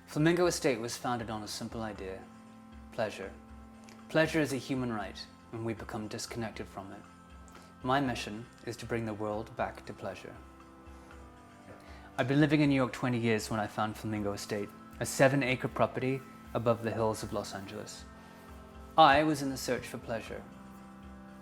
Flamingo Estate was founded on a simple idea: pleasure. Pleasure is a human right, and we become disconnected from it. My mission is to bring the world back to pleasure. I'd been living in New York 20 years when I found Flamingo Estate, a 7-acre property above the hills of Los Angeles. I was in the search for pleasure,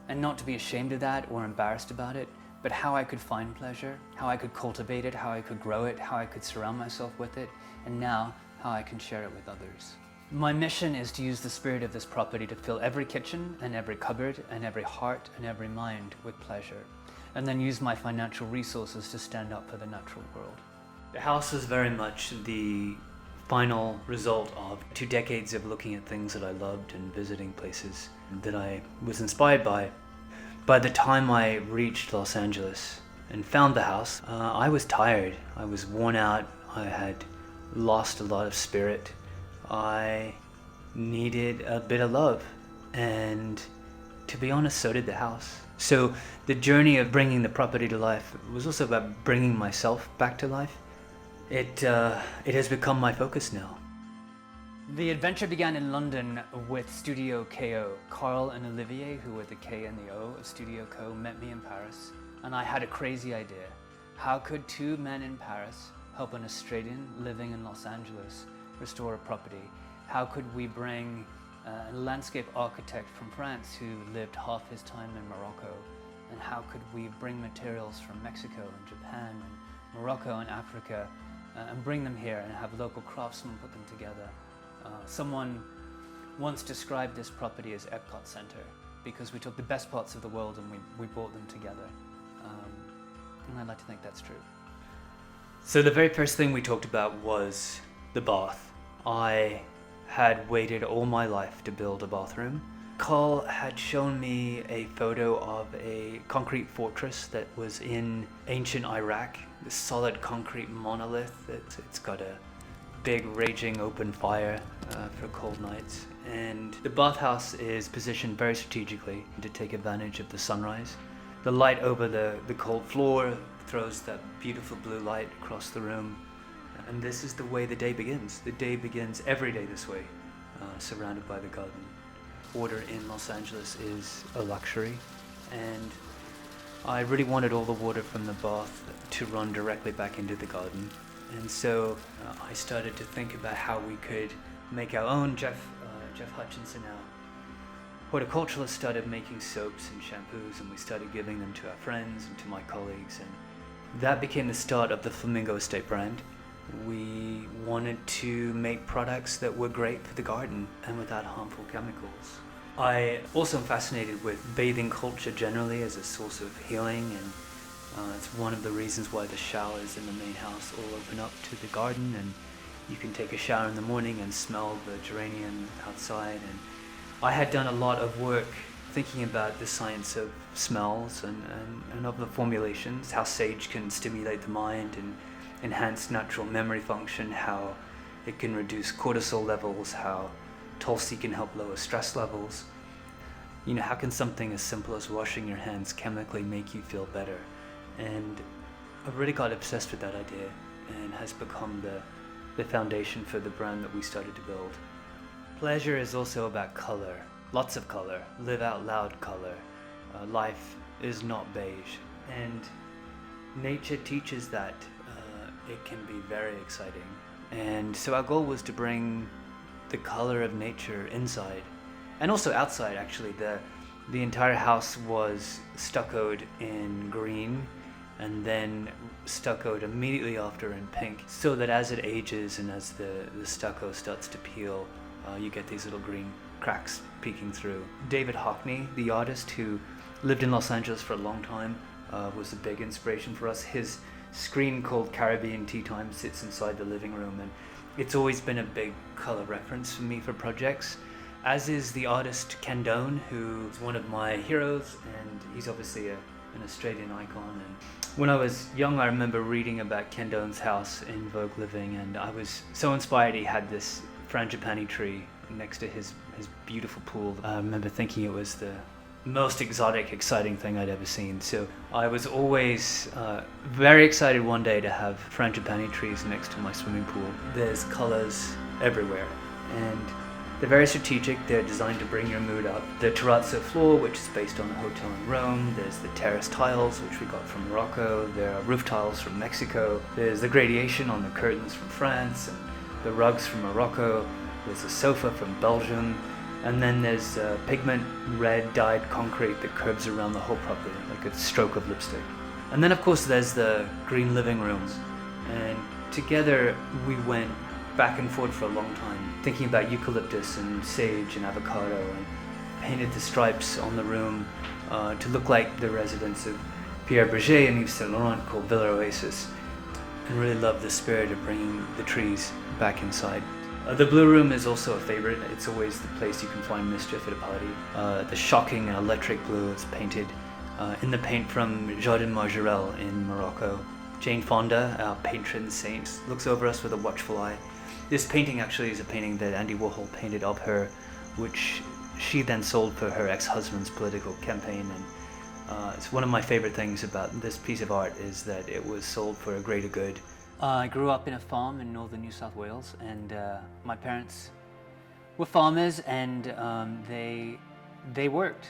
and not to be ashamed of that or embarrassed about it, but how I could find pleasure, how I could cultivate it, how I could grow it, how I could surround myself with it, and now how I can share it with others. My mission is to use the spirit of this property to fill every kitchen and every cupboard and every heart and every mind with pleasure, and then use my financial resources to stand up for the natural world. The house is very much the final result of 2 decades of looking at things that I loved and visiting places that I was inspired by. By the time I reached Los Angeles and found the house, I was tired. I was worn out. I had lost a lot of spirit. I needed a bit of love, and to be honest, so did the house. So the journey of bringing the property to life was also about bringing myself back to life. It has become my focus now. The adventure began in London with Studio KO. Carl and Olivier, who were the K and the O of Studio Co, met me in Paris, and I had a crazy idea. How could 2 men in Paris help an Australian living in Los Angeles restore a property? How could we bring a landscape architect from France who lived half his time in Morocco? And how could we bring materials from Mexico and Japan and Morocco and Africa and bring them here and have local craftsmen put them together? Someone once described this property as Epcot Center because we took the best parts of the world and we brought them together. And I'd like to think that's true. So the very first thing we talked about was the bath. I had waited all my life to build a bathroom. Carl had shown me a photo of a concrete fortress that was in ancient Iraq, this solid concrete monolith. It's got a big raging open fire for cold nights. And the bathhouse is positioned very strategically to take advantage of the sunrise. The light over the cold floor throws that beautiful blue light across the room. And this is the way the day begins. The day begins every day this way, surrounded by the garden. Water in Los Angeles is a luxury, and I really wanted all the water from the bath to run directly back into the garden. And so I started to think about how we could make our own. Jeff Hutchinson, our horticulturalist, started making soaps and shampoos, and we started giving them to our friends and to my colleagues, and that became the start of the Flamingo Estate brand. We wanted to make products that were great for the garden and without harmful chemicals. I also am fascinated with bathing culture generally as a source of healing, and it's one of the reasons why the showers in the main house all open up to the garden, and you can take a shower in the morning and smell the geranium outside. And I had done a lot of work thinking about the science of smells and of the formulations, how sage can stimulate the mind and enhance natural memory function, how it can reduce cortisol levels, how Tulsi can help lower stress levels. You know, how can something as simple as washing your hands chemically make you feel better? And I really got obsessed with that idea, and has become the foundation for the brand that we started to build. Pleasure is also about color, lots of color, live out loud color. Life is not beige, and nature teaches that it can be very exciting. And so our goal was to bring the color of nature inside and also outside. Actually, the entire house was stuccoed in green and then stuccoed immediately after in pink, so that as it ages and as the stucco starts to peel, you get these little green cracks peeking through. David Hockney, the artist who lived in Los Angeles for a long time, was a big inspiration for us. His screen called Caribbean Tea Time sits inside the living room, and it's always been a big color reference for me for projects, as is the artist Ken Doan, who is one of my heroes, and he's obviously an Australian icon. And when I was young, I remember reading about Ken Doan's house in Vogue Living, and I was so inspired. He had this frangipani tree next to his beautiful pool. I remember thinking it was the most exotic, exciting thing I'd ever seen. So I was always very excited one day to have frangipani trees next to my swimming pool. There's colors everywhere, and they're very strategic. They're designed to bring your mood up. The terrazzo floor, which is based on a hotel in Rome. There's the terrace tiles, which we got from Morocco. There are roof tiles from Mexico. There's the gradation on the curtains from France, and the rugs from Morocco. There's a sofa from Belgium. And then there's pigment red dyed concrete that curves around the whole property like a stroke of lipstick. And then of course there's the green living room. And together we went back and forth for a long time, thinking about eucalyptus and sage and avocado, and painted the stripes on the room to look like the residence of Pierre Berger and Yves Saint Laurent, called Villa Oasis. And really love the spirit of bringing the trees back inside. The blue room is also a favorite. It's always the place you can find mischief at a party. The shocking electric blue is painted in the paint from Jardin Margerel in Morocco. Jane Fonda, our patron saint, looks over us with a watchful eye. This painting actually is a painting that Andy Warhol painted of her, which she then sold for her ex-husband's political campaign. And it's one of my favorite things about this piece of art is that it was sold for a greater good. I grew up in a farm in northern New South Wales, and my parents were farmers, and they worked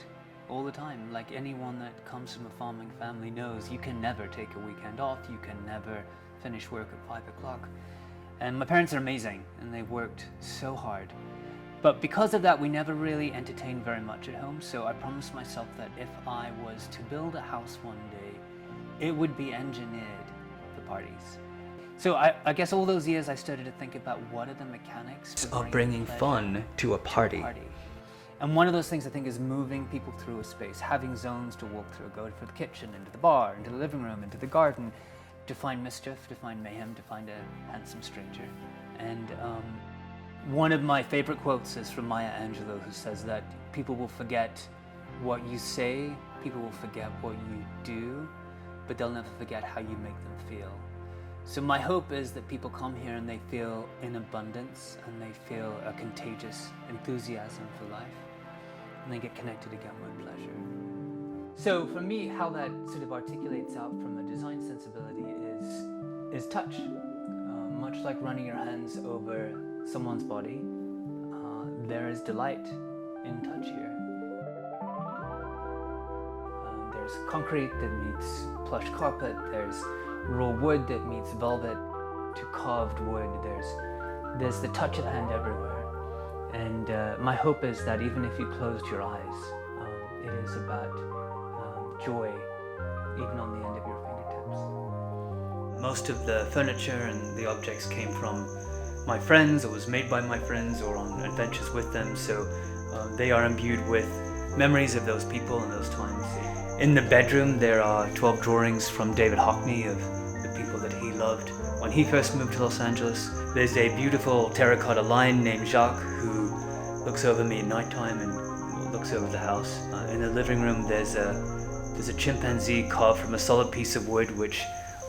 all the time. Like anyone that comes from a farming family knows, you can never take a weekend off, you can never finish work at 5 o'clock. And my parents are amazing, and they worked so hard. But because of that, we never really entertained very much at home, so I promised myself that if I was to build a house one day, it would be engineered for parties. So I guess all those years I started to think about what are the mechanics of bringing fun to a party. And one of those things I think is moving people through a space, having zones to walk through, go for the kitchen, into the bar, into the living room, into the garden, to find mischief, to find mayhem, to find a handsome stranger. And one of my favorite quotes is from Maya Angelou, who says that people will forget what you say, people will forget what you do, but they'll never forget how you make them feel. So my hope is that people come here and they feel in abundance, and they feel a contagious enthusiasm for life, and they get connected again with pleasure. So for me, how that sort of articulates out from a design sensibility is touch. Much like running your hands over someone's body, there is delight in touch here. There's concrete that meets plush carpet, there's raw wood that meets velvet to carved wood. There's the touch of hand everywhere. And my hope is that even if you closed your eyes, it is about joy, even on the end of your fingertips. Most of the furniture and the objects came from my friends, or was made by my friends, or on adventures with them, so they are imbued with memories of those people and those times. In the bedroom there are 12 drawings from David Hockney of the people that he loved when he first moved to Los Angeles. There's a beautiful terracotta lion named Jacques who looks over me at nighttime and looks over the house. In the living room there's a chimpanzee carved from a solid piece of wood which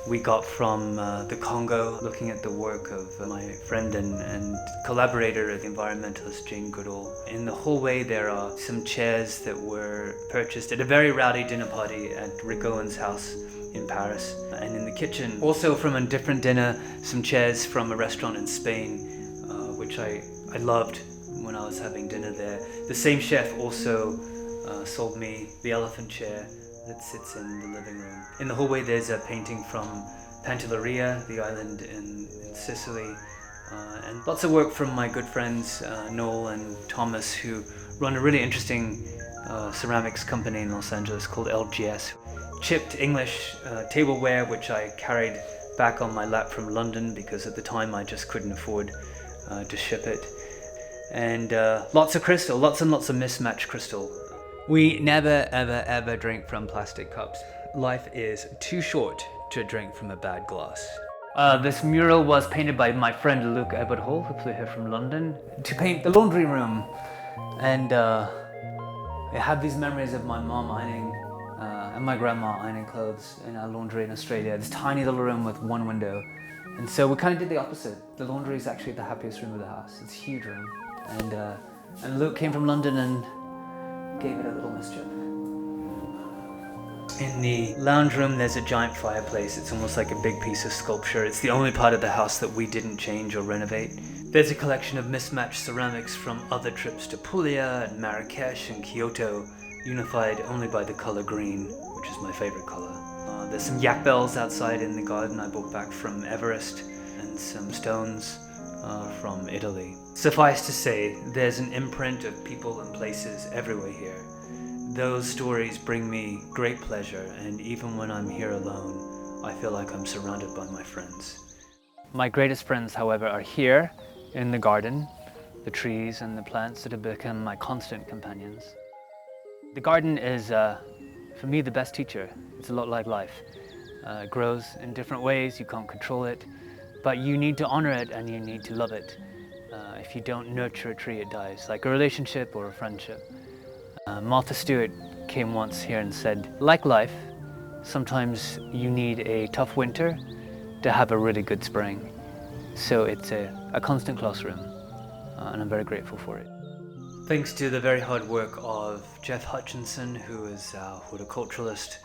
we got from the Congo, looking at the work of my friend and collaborator, the environmentalist Jane Goodall. In the hallway there are some chairs that were purchased at a very rowdy dinner party at Rick Owen's house in Paris. And in the kitchen, also from a different dinner, some chairs from a restaurant in Spain, which I loved when I was having dinner there. The same chef also sold me the elephant chair that sits in the living room. In the hallway there's a painting from Pantelleria, the island in Sicily, and lots of work from my good friends Noel and Thomas, who run a really interesting ceramics company in Los Angeles called LGS. Chipped English tableware which I carried back on my lap from London because at the time I just couldn't afford to ship it. And lots of crystal, lots and lots of mismatched crystal. We never ever drink from plastic cups. Life is too short to drink from a bad glass. This mural was painted by my friend Luke Edward Hall, who flew here from London, to paint the laundry room. And I have these memories of my mom ironing and my grandma ironing clothes in our laundry in Australia. This tiny little room with one window. And so we kind of did the opposite. The laundry is actually the happiest room of the house. It's a huge room. And Luke came from London and gave it a little mischief. In the lounge room there's a giant fireplace. It's almost like a big piece of sculpture. It's the only part of the house that we didn't change or renovate. There's a collection of mismatched ceramics from other trips to Puglia and Marrakesh and Kyoto, unified only by the color green, which is my favorite color. There's some yak bells outside in the garden I brought back from Everest, and some stones from Italy. Suffice to say, there's an imprint of people and places everywhere here. Those stories bring me great pleasure, and even when I'm here alone, I feel like I'm surrounded by my friends. My greatest friends, however, are here in the garden, the trees and the plants that have become my constant companions. The garden is, for me, the best teacher. It's a lot like life. It grows in different ways, you can't control it, but you need to honor it and you need to love it. If you don't nurture a tree, it dies, like a relationship or a friendship. Martha Stewart came once here and said, like life, sometimes you need a tough winter to have a really good spring. So it's a constant classroom, and I'm very grateful for it. Thanks to the very hard work of Jeff Hutchinson, who is our horticulturalist,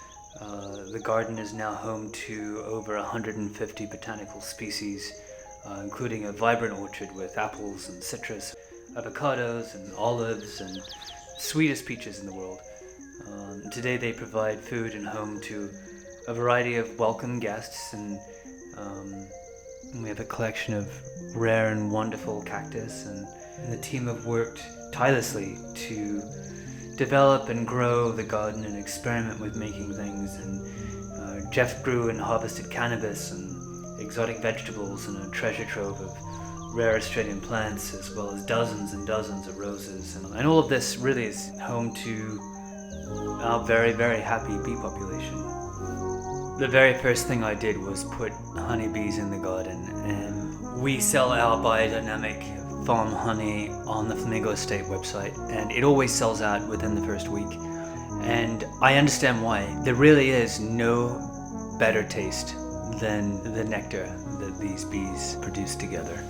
the garden is now home to over 150 botanical species, including a vibrant orchard with apples and citrus, avocados and olives and sweetest peaches in the world. Today they provide food and home to a variety of welcome guests, and we have a collection of rare and wonderful cactus, and the team have worked tirelessly to develop and grow the garden and experiment with making things. And Jeff grew and harvested cannabis and exotic vegetables and a treasure trove of rare Australian plants, as well as dozens and dozens of roses. And all of this really is home to our very, very happy bee population. The very first thing I did was put honeybees in the garden, and we sell our biodynamic farm honey on the Flamingo Estate website, and it always sells out within the first week. And I understand why. There really is no better taste than the nectar that these bees produce together.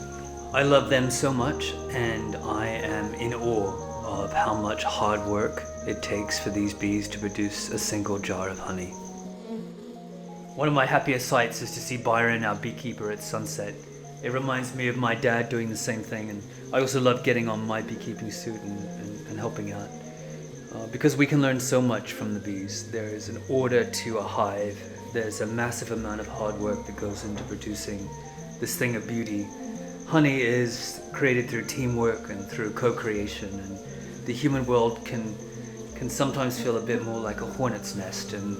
I love them so much, and I am in awe of how much hard work it takes for these bees to produce a single jar of honey. One of my happiest sights is to see Byron, our beekeeper, at sunset. It reminds me of my dad doing the same thing, and I also love getting on my beekeeping suit and helping out. Because we can learn so much from the bees. There is an order to a hive. There's a massive amount of hard work that goes into producing this thing of beauty. Honey is created through teamwork and through co-creation, and the human world can sometimes feel a bit more like a hornet's nest, and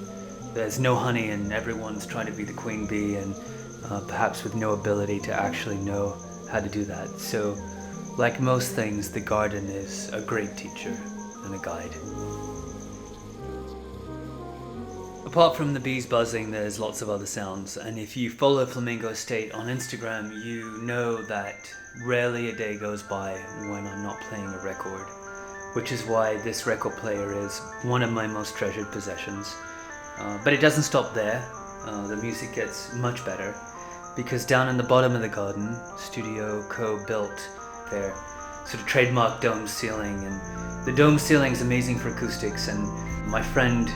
there's no honey and everyone's trying to be the queen bee, and perhaps with no ability to actually know how to do that. So, like most things, the garden is a great teacher and a guide. Apart from the bees buzzing, there's lots of other sounds, and if you follow Flamingo Estate on Instagram, you know that rarely a day goes by when I'm not playing a record, which is why this record player is one of my most treasured possessions. But it doesn't stop there. The music gets much better, because down in the bottom of the garden, Studio Co built their sort of trademark dome ceiling, and the dome ceiling is amazing for acoustics. And my friend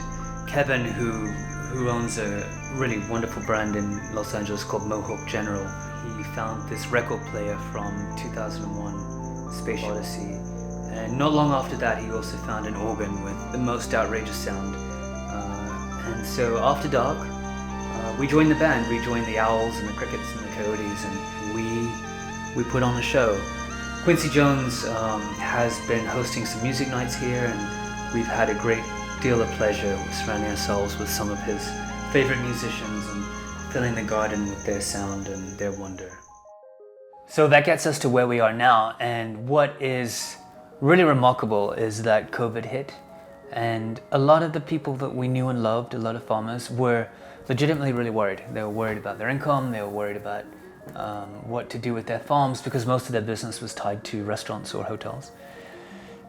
Kevin, who owns a really wonderful brand in Los Angeles called Mohawk General, he found this record player from 2001 Space Odyssey, and not long after that he also found an organ with the most outrageous sound. And so after dark, we joined the band. We joined the owls and the crickets and the coyotes, and we put on a show. Quincy Jones has been hosting some music nights here, and we've had a great deal of pleasure surrounding ourselves with some of his favorite musicians and filling the garden with their sound and their wonder. So that gets us to where we are now, and what is really remarkable is that COVID hit, and a lot of the people that we knew and loved, a lot of farmers, were legitimately really worried. They were worried about their income, they were worried about what to do with their farms, because most of their business was tied to restaurants or hotels.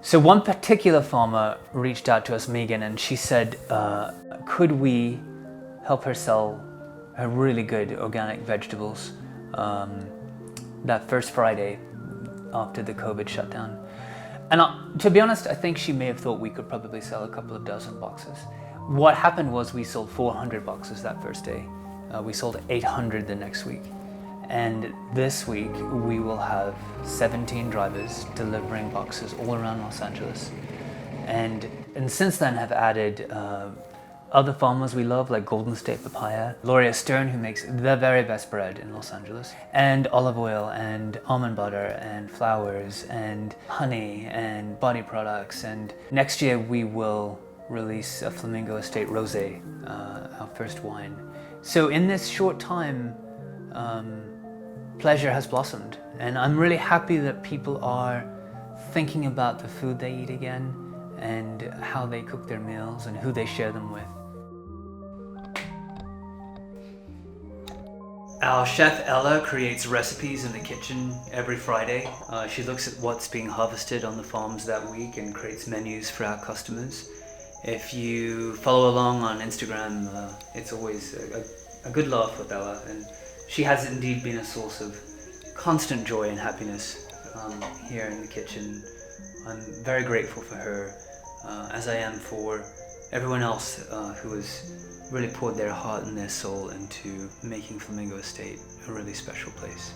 So one particular farmer reached out to us, Megan, and she said, could we help her sell her really good organic vegetables that first Friday after the COVID shutdown. And to be honest, I think she may have thought we could probably sell a couple of dozen boxes. What happened was we sold 400 boxes that first day. We sold 800 the next week. And this week we will have 17 drivers delivering boxes all around Los Angeles. And since then have added other farmers we love, like Golden State Papaya, Gloria Stern, who makes the very best bread in Los Angeles, and olive oil and almond butter and flowers and honey and body products. And next year we will release a Flamingo Estate Rosé, our first wine. So in this short time, pleasure has blossomed, and I'm really happy that people are thinking about the food they eat again and how they cook their meals and who they share them with. Our chef Ella creates recipes in the kitchen every Friday. She looks at what's being harvested on the farms that week and creates menus for our customers. If you follow along on Instagram, it's always a good laugh with Ella, and she has indeed been a source of constant joy and happiness here in the kitchen. I'm very grateful for her, as I am for everyone else who has really poured their heart and their soul into making Flamingo Estate a really special place.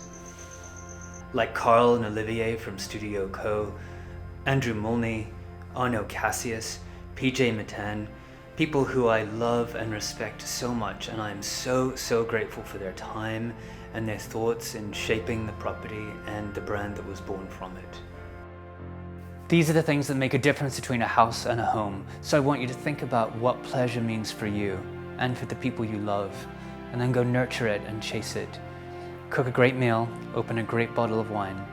Like Carl and Olivier from Studio Co, Andrew Mulney, Arno Cassius, PJ Matan, people who I love and respect so much, and I'm so grateful for their time and their thoughts in shaping the property and the brand that was born from it. These are the things that make a difference between a house and a home, so I want you to think about what pleasure means for you and for the people you love, and then go nurture it and chase it. Cook a great meal, open a great bottle of wine,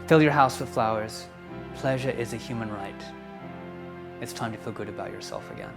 fill your house with flowers. Pleasure is a human right. It's time to feel good about yourself again.